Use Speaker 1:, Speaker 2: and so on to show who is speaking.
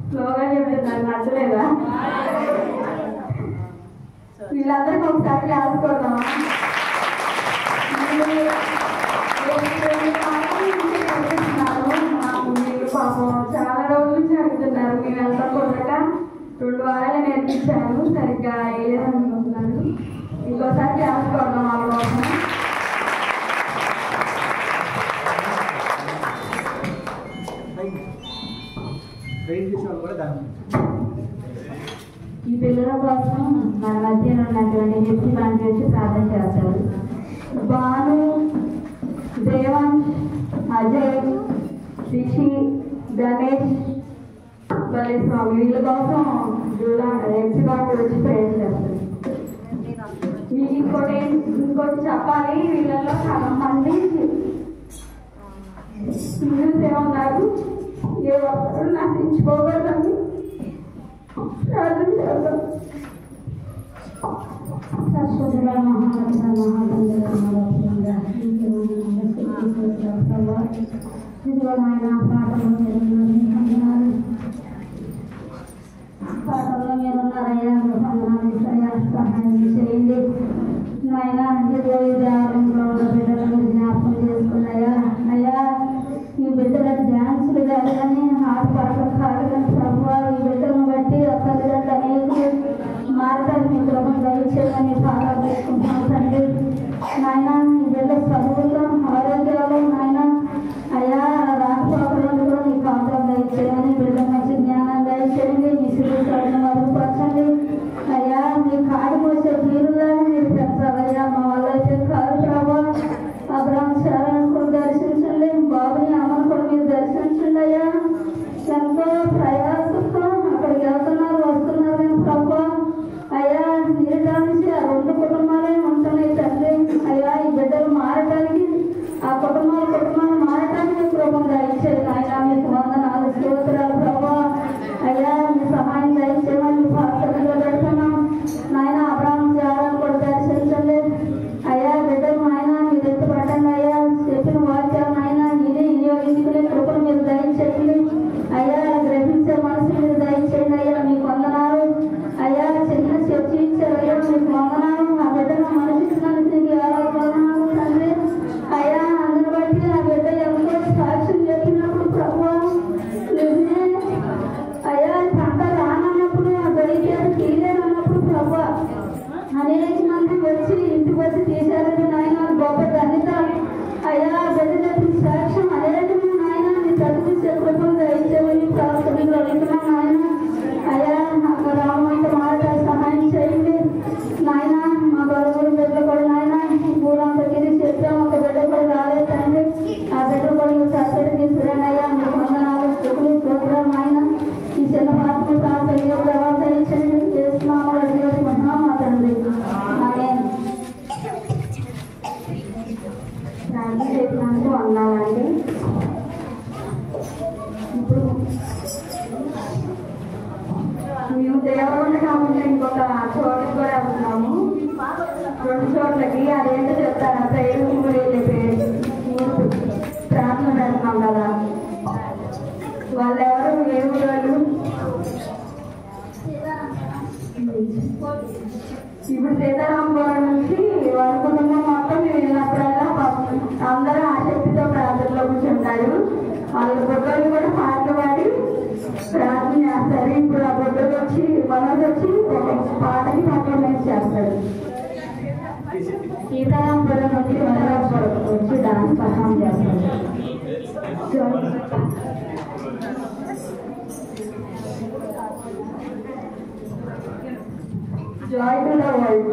Speaker 1: స్లోగా చెప్తున్నారు, నచ్చలేదా? వీళ్ళందరికీ ఒకసారి క్లాస్ కొడదామా? మీరు పాపం చాలా రోజుల నుంచి అడుగుతున్నారు, మేము వెళ్తాం కుదరక 2 వారాలు నేర్పించాను, సరిగ్గా వేయలేదనుకుంటున్నాను. ఇంకోసారి క్లాస్ కొడదాం వాళ్ళ కోసం.
Speaker 2: ఈ పిల్లల కోసం మన మధ్య ఉన్నటువంటి హెచ్సి బాండ్ చేసి ప్రార్థన చేస్తారు. భాను, దేవాంశ్, అజయ్, రిషి, గణేష్, స్వామి వీళ్ళ కోసం హెచ్సి బాండ్ వచ్చి ప్రేయర్ చేస్తారు. ఇంకోటి చెప్పాలి, వీళ్ళలో చాలా మంది సింగిల్స్ ఏమన్నారు, ఏ ఒక్కరు నశించుకోకూడదని ప్రార్థన చేద్దాం. పాటల్లో మీరున్నారయ్యా, సహాయం చేయండి నాయన. బిడ్డలను జ్ఞాపకం చేసుకున్నాయా అయ్యా, ఈ బిడ్డల డ్యాన్సులు కానీ ఆట పాటలు కాదు కానీ ప్రభు, ఈ బిడ్డలను బట్టి తల్లిదండ్రులు అనేది మారటాలు మీ ప్రభు దయచేయమని పాటలు చేసుకుంటున్నాం తండ్రి. నాయన ఈ బిడ్డ చదువుల్లో ఆరోగ్యాలు నాయన అయ్యా రాకపోకలను కూడా నీ పాటలు దయచేయమని, బిడ్డ మంచి జ్ఞానం దయచేయండి, మీ శిరీషాలను మరుగుపరచండి అయ్యా. మీ కాడి పోసే తీరులాగా మీరు పెంచాలయ్యా, మా వల్ల అయితే కాదు ప్రభు. అబ్రాహ్మ శారాన్ని కూడా దర్శించండి, బాబుని అమ్మను కూడా మీరు దర్శించండి అయ్యా. ఎంతో ప్రయాసంతో అక్కడికి వెళ్తున్నారు వస్తున్నారు కానీ ప్రభు అయ్యా, నిరటానికి ఆ 2 కుటుంబాలే ఉంటున్నాయి తండ్రి. అయ్యా ఈ బిడ్డలు మారటానికి, ఆ కుటుంబాలు మారటానికి కృప దయచేయండి ఆయన. మీకు వందనాలు స్తోత్రాలు ప్రభు అయ్యా. మీ సహాయం దయచేయమని మీ పాత్రలో పెడుతున్నాం నాయన. అబ్రాహ్మ శారాన్ని కూడా దర్శించండి అయ్యా. బిడ్డలు ఆయన మీరు ఎత్తుపట్టండి అయ్యా. చెప్పిన వాక్యాలను ఆయన ఇది వినియోగించుకునే కృపను మీరు దయచేయండి అయ్యా. గ్రహించే మనసు మీరు దయచేయండి అయ్యా. మీకు వందనాలు అయ్యా. చిన్న చర్చి ఇచ్చారు అయ్యా, మీకు వందనాలు. ఆ బిడ్డను మనసిచ్చినందుకు ఆరాధనలు తండ్రి అయ్యా. అందుని బట్టి ఆ బిడ్డ ఎంతో సాక్ష్యం చెప్పినప్పుడు ప్రభు నిజమే అయ్యా. పంట రానన్నప్పుడు ఆ గడిచేది తీయలేనన్నప్పుడు ప్రభు అనేక మంది వచ్చి ఇంటికి వచ్చి తీశారని నాయన గొప్ప ధన్యత అయ్యా. బిడ్డ చెప్పిన సాక్ష్యం అనేకము నాయన నీ చదివించే కృపను దయచేయమని ప్రార్థనలో వింటున్నాం నాయన అయ్యా. నాకు రామంత మాట సహాయం చేయండి నాయన. మా గొడవలు బిడ్డ కూడా నాయన ఊరంతకి చెప్పాం, ఒక బిడ్డ కూడా రాలేదు తండ్రి. ఆ బిడ్డ కూడా ఈ సత్తడి తీసుకురండి అయ్యా. మీకు వందనాలు స్థుతులు స్తోత్రాలు నాయన. ఈ చిన్న పాత్ర ప్రార్థన ప్రభావం దయచేయండి చేస్తున్నాము అడిగేసుకుంటున్నాం మా తండ్రి. ప్రార్థన చేసినందుకు వందాలండి. ఇప్పుడు
Speaker 1: మేము దేవరకొండ కాకుండా ఇంకొక చోటుకి కూడా వెళ్తున్నాము, 2 చోట్లకి. అదేంటో చెప్తారా? ప్రేయర్ ప్రార్థన పెడుతున్నాం కదా, వాళ్ళెవరు ఏ ఊరు? ఇప్పుడు సీతారామపురం నుంచి వారి కుటుంబం మొత్తం మేము వెళ్ళినప్పుడల్లా అందరూ ఆసక్తితో ప్రార్థనలో కూర్చుంటారు. వాళ్ళ బొడ్డలు కూడా పాటలు పాడి ప్రార్థన చేస్తారు. ఇప్పుడు ఆ బొడ్డలు వచ్చి మనోజ్ వచ్చి ఒక పాటకి పర్ఫార్మెన్స్ చేస్తారు. సీతారామపురం నుంచి మనోజ్ వచ్చి డాన్స్ పర్ఫార్మ్ చేస్తారు. Joy to the world.